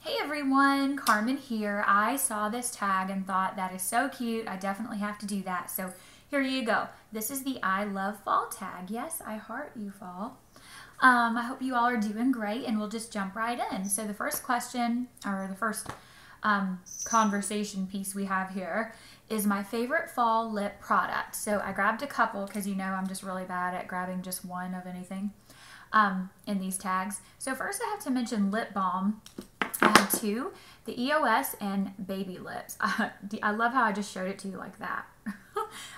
Hey everyone, Carmen here. I saw this tag and thought that is so cute. I definitely have to do that. So here you go. This is the I love fall tag. Yes, I heart you fall. I hope you all are doing great and we'll just jump right in. So the first question, or the first conversation piece we have here is my favorite fall lip product. So I grabbed a couple because you know I'm just really bad at grabbing just one of anything in these tags. So first I have to mention lip balm. I have two, the EOS and Baby Lips. I love how I just showed it to you like that.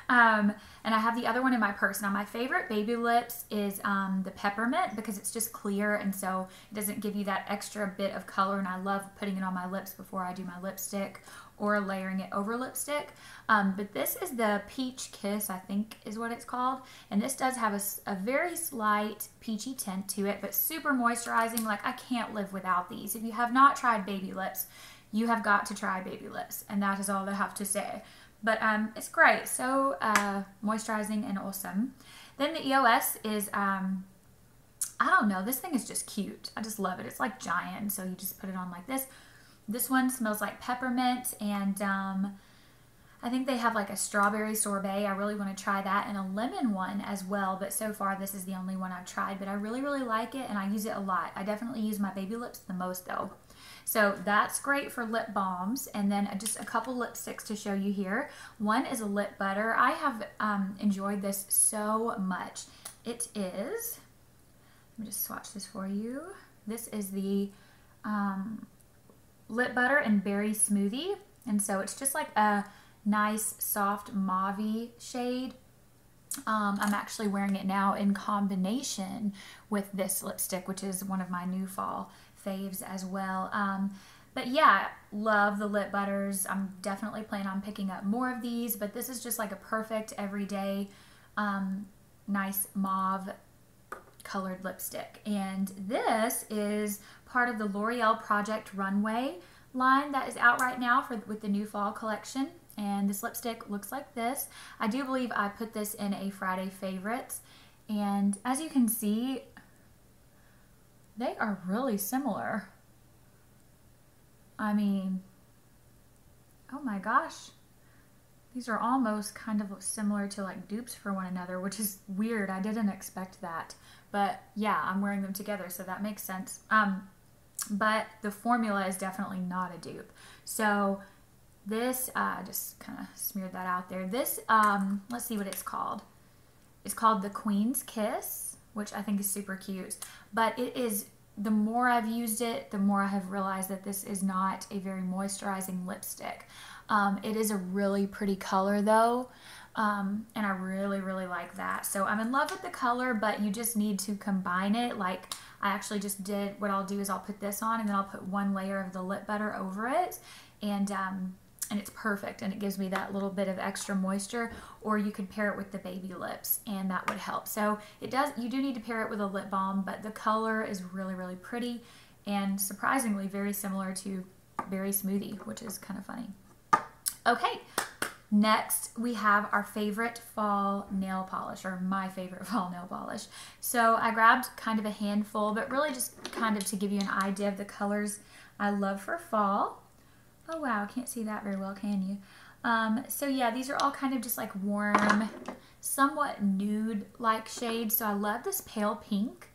And I have the other one in my purse. Now my favorite Baby Lips is the peppermint because it's just clear and so it doesn't give you that extra bit of color, and I love putting it on my lips before I do my lipstick or layering it over lipstick. But this is the Peach Kiss, I think is what it's called. And this does have a very slight peachy tint to it, but super moisturizing. Like, I can't live without these. If you have not tried Baby Lips, you have got to try Baby Lips. And that is all I have to say. But it's great. So moisturizing and awesome. Then the EOS is, I don't know, this thing is just cute. I just love it. It's like giant, so you just put it on like this. This one smells like peppermint, and I think they have like a strawberry sorbet. I really want to try that, and a lemon one as well, but so far this is the only one I've tried, but I really, really like it, and I use it a lot. I definitely use my Baby Lips the most though. So that's great for lip balms, and then just a couple lipsticks to show you here. One is a lip butter. I have enjoyed this so much. It is, let me just swatch this for you. This is the lip butter and berry smoothie, and so it's just like a nice soft mauve shade. I'm actually wearing it now in combination with this lipstick, which is one of my new fall faves as well. But yeah, love the lip butters. I'm definitely planning on picking up more of these, but this is just like a perfect everyday nice mauve colored lipstick. And this is part of the L'Oreal Project Runway line that is out right now with the new fall collection. And this lipstick looks like this. I do believe I put this in a Friday favorites, and as you can see, they are really similar. I mean, oh my gosh, these are almost kind of similar to like dupes for one another, which is weird. I didn't expect that, but yeah, I'm wearing them together, so that makes sense. But the formula is definitely not a dupe. So this, just kind of smeared that out there. This, let's see what it's called. It's called the Queen's Kiss, which I think is super cute. But it is, the more I've used it, the more I have realized that this is not a very moisturizing lipstick. It is a really pretty color though, and I really, really like that. So I'm in love with the color, but you just need to combine it. Like, I actually just did, what I'll do is I'll put this on and then I'll put one layer of the lip butter over it, and it's perfect, and it gives me that little bit of extra moisture. Or you could pair it with the Baby Lips and that would help. So it does, you do need to pair it with a lip balm, but the color is really, really pretty and surprisingly very similar to Berry Smoothie, which is kind of funny. Okay, next we have our favorite fall nail polish, or my favorite fall nail polish. So I grabbed kind of a handful, but really just kind of to give you an idea of the colors I love for fall. Oh wow, can't see that very well, can you? So yeah, these are all kind of just like warm, somewhat nude-like shades. So I love this pale pink.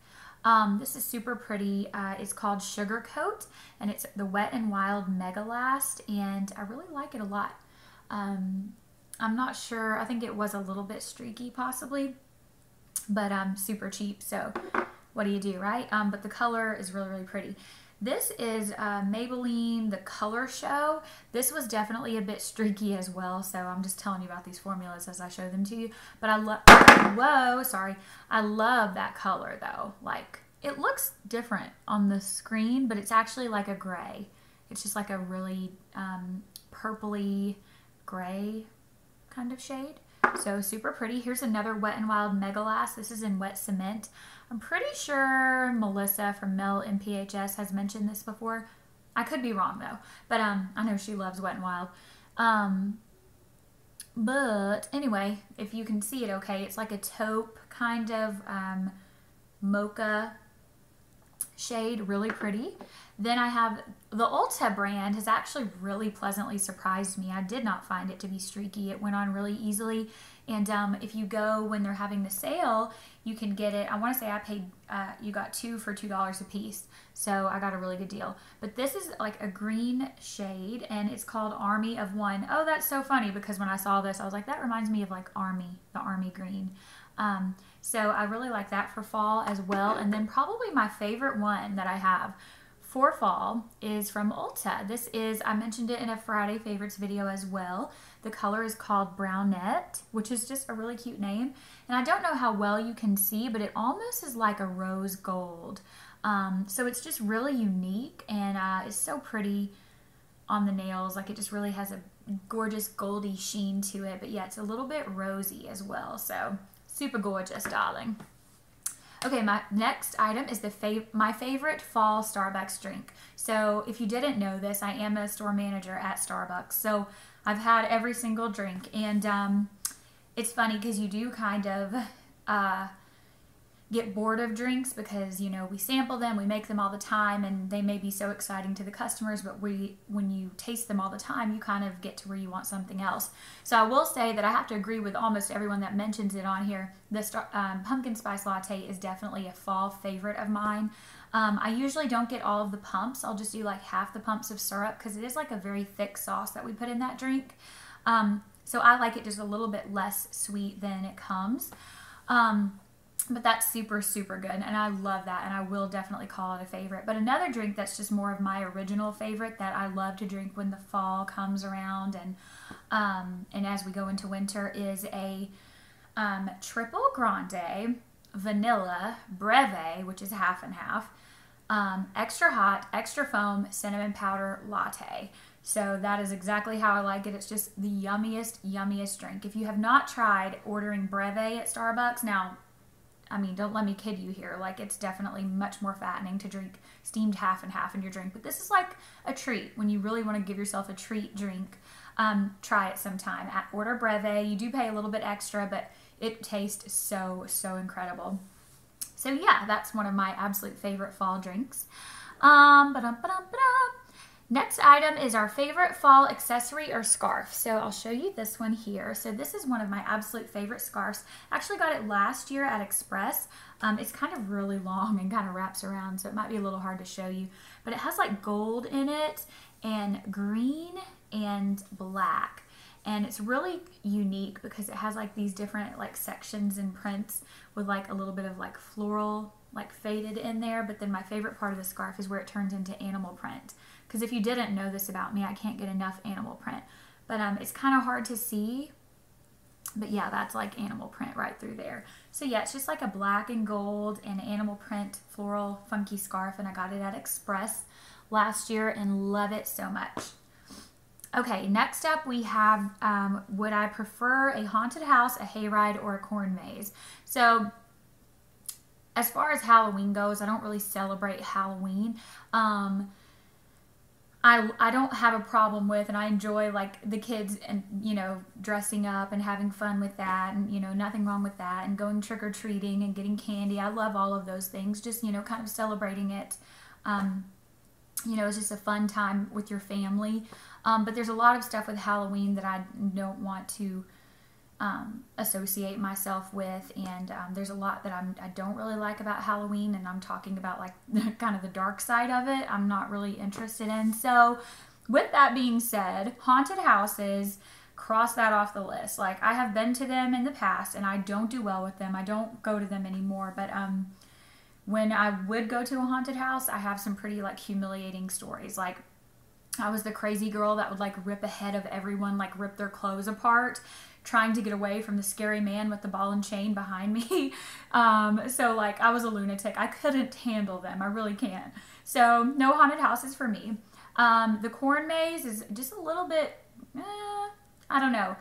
This is super pretty. It's called Sugar Coat, and it's the Wet n Wild Mega Last, and I really like it a lot. I'm not sure, I think it was a little bit streaky possibly, but super cheap, so what do you do, right? But the color is really, really pretty. This is Maybelline The Color Show. This was definitely a bit streaky as well, so I'm just telling you about these formulas as I show them to you. But I love, whoa, sorry. I love that color though. Like, it looks different on the screen, but it's actually like a gray. It's just like a really purpley gray kind of shade. So super pretty. Here's another Wet n Wild Mega Last. This is in Wet Cement. I'm pretty sure Melissa from melmphs has mentioned this before. I could be wrong though, but I know she loves Wet n Wild. But anyway, if you can see it okay, it's like a taupe kind of mocha shade, really pretty. Then I have the Ulta brand has actually really pleasantly surprised me. I did not find it to be streaky. It went on really easily. And if you go when they're having the sale, you can get it. I want to say I paid, you got 2 for $2 a piece. So I got a really good deal. But this is like a green shade and it's called Army of One. Oh, that's so funny because when I saw this, I was like, that reminds me of like Army, the Army green. So I really like that for fall as well. And then probably my favorite one that I have for fall is from Ulta. This is, I mentioned it in a Friday favorites video as well. The color is called Brownette, which is just a really cute name. And I don't know how well you can see, but it almost is like a rose gold. So it's just really unique and it's so pretty on the nails. Like it just really has a gorgeous goldy sheen to it. But yeah, it's a little bit rosy as well. So super gorgeous, darling. Okay, my next item is my favorite fall Starbucks drink. So if you didn't know this, I am a store manager at Starbucks. So I've had every single drink. And it's funny because you do kind of get bored of drinks because, you know, we sample them, we make them all the time, and they may be so exciting to the customers, but when you taste them all the time, you kind of get to where you want something else. So I will say that I have to agree with almost everyone that mentions it on here. The pumpkin spice latte is definitely a fall favorite of mine. I usually don't get all of the pumps. I'll just do like half the pumps of syrup because it is like a very thick sauce that we put in that drink. So I like it just a little bit less sweet than it comes. But that's super, super good, and I love that, and I will definitely call it a favorite. But another drink that's just more of my original favorite that I love to drink when the fall comes around and as we go into winter is a triple grande vanilla breve, which is half and half, extra hot, extra foam cinnamon powder latte. So that is exactly how I like it. It's just the yummiest, yummiest drink. If you have not tried ordering breve at Starbucks, now, I mean, don't let me kid you here. Like, it's definitely much more fattening to drink steamed half and half in your drink. But this is like a treat. When you really want to give yourself a treat drink, try it sometime. Order breve. You do pay a little bit extra, but it tastes so, so incredible. So yeah, that's one of my absolute favorite fall drinks. Next item is our favorite fall accessory or scarf. So I'll show you this one here. So this is one of my absolute favorite scarves. I actually got it last year at Express. It's kind of really long and kind of wraps around, so it might be a little hard to show you. But it has like gold in it and green and black. And it's really unique because it has like these different like sections and prints with like a little bit of like floral like faded in there. But then my favorite part of the scarf is where it turns into animal print. Because if you didn't know this about me, I can't get enough animal print. But it's kind of hard to see. But yeah, that's like animal print right through there. So yeah, it's just like a black and gold and animal print floral funky scarf. And I got it at Express last year and love it so much. Okay, next up we have, would I prefer a haunted house, a hayride, or a corn maze? So as far as Halloween goes, I don't really celebrate Halloween. I don't have a problem with, and I enjoy like the kids and, you know, dressing up and having fun with that, and, you know, nothing wrong with that, and going trick-or-treating and getting candy. I love all of those things, just, you know, kind of celebrating it. You know, it's just a fun time with your family. But there's a lot of stuff with Halloween that I don't want to associate myself with, and there's a lot that I don't really like about Halloween, and I'm talking about like kind of the dark side of it. I'm not really interested in. So with that being said, haunted houses, cross that off the list. Like, I have been to them in the past and I don't do well with them. I don't go to them anymore, but when I would go to a haunted house, I have some pretty like humiliating stories. Like, I was the crazy girl that would like rip ahead of everyone, like rip their clothes apart, trying to get away from the scary man with the ball and chain behind me. So like, I was a lunatic. I couldn't handle them. I really can't. So no haunted houses for me. The corn maze is just a little bit, I don't know.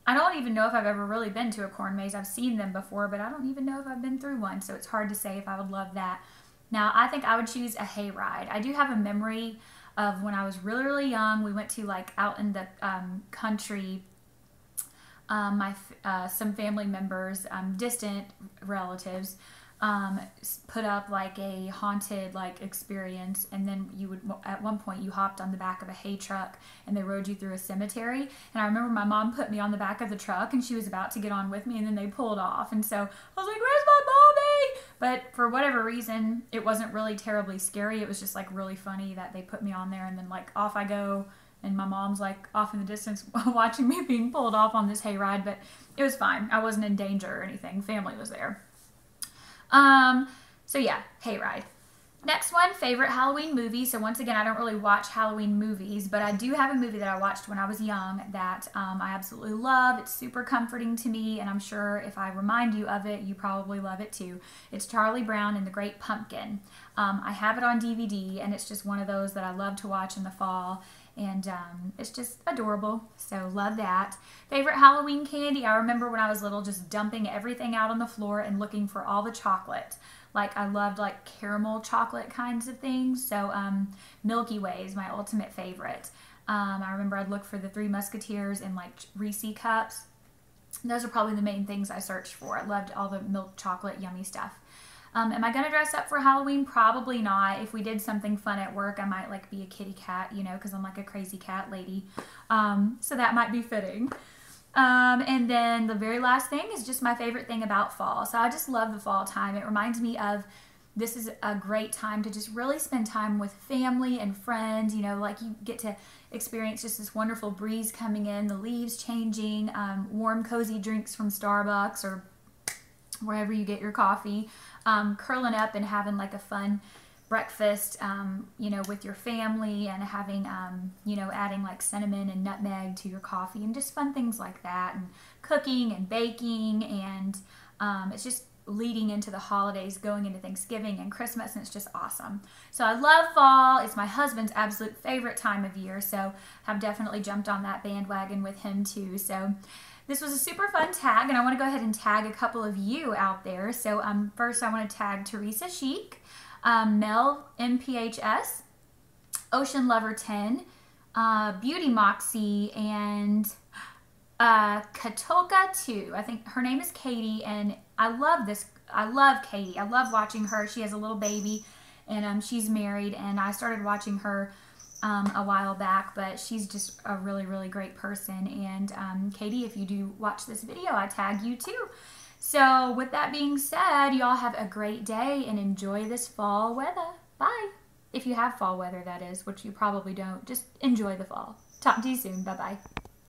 I don't even know if I've ever really been to a corn maze. I've seen them before, but I don't even know if I've been through one. So it's hard to say if I would love that. Now, I think I would choose a hayride. I do have a memory of when I was really, really young. We went to like out in the country. Some family members, distant relatives, put up like a haunted like experience, and then you would, at one point you hopped on the back of a hay truck and they rode you through a cemetery. And I remember my mom put me on the back of the truck and she was about to get on with me, and then they pulled off, and so I was like, where's my mommy? But for whatever reason, it wasn't really terribly scary. It was just like really funny that they put me on there, and then like off I go, and my mom's like off in the distance watching me being pulled off on this hayride. But it was fine. I wasn't in danger or anything. Family was there. So yeah, hayride. Next one, favorite Halloween movie. So once again, I don't really watch Halloween movies, but I do have a movie that I watched when I was young that I absolutely love. It's super comforting to me, and I'm sure if I remind you of it, you probably love it too. It's Charlie Brown and the Great Pumpkin. I have it on DVD, and it's just one of those that I love to watch in the fall, and it's just adorable, so love that. Favorite Halloween candy, I remember when I was little just dumping everything out on the floor and looking for all the chocolate. Like, I loved like caramel chocolate kinds of things, so Milky Way is my ultimate favorite. I remember I'd look for the Three Musketeers and like Reese cups. Those are probably the main things I searched for. I loved all the milk chocolate yummy stuff. Am I going to dress up for Halloween? Probably not. If we did something fun at work, I might like be a kitty cat, you know, because I'm like a crazy cat lady. So that might be fitting. And then the very last thing is just my favorite thing about fall. So I just love the fall time. It reminds me of, this is a great time to just really spend time with family and friends. You know, like you get to experience just this wonderful breeze coming in, the leaves changing, warm cozy drinks from Starbucks or wherever you get your coffee, curling up and having like a fun breakfast, you know, with your family, and having, you know, adding like cinnamon and nutmeg to your coffee, and just fun things like that, and cooking and baking, and it's just leading into the holidays, going into Thanksgiving and Christmas, and it's just awesome. So I love fall. It's my husband's absolute favorite time of year, so I've definitely jumped on that bandwagon with him too. So this was a super fun tag, and I want to go ahead and tag a couple of you out there. So first I want to tag teresachic, melmphs, Ocean Lover 10, beautymoxie, and Katoka 2. I think her name is Katie, and I love this. I love Katie. I love watching her. She has a little baby, and she's married, and I started watching her a while back, but she's just a really, really great person. And Katie, if you do watch this video, I tag you too. So with that being said, y'all have a great day and enjoy this fall weather. Bye. If you have fall weather, that is, which you probably don't. Just enjoy the fall. Talk to you soon. Bye-bye.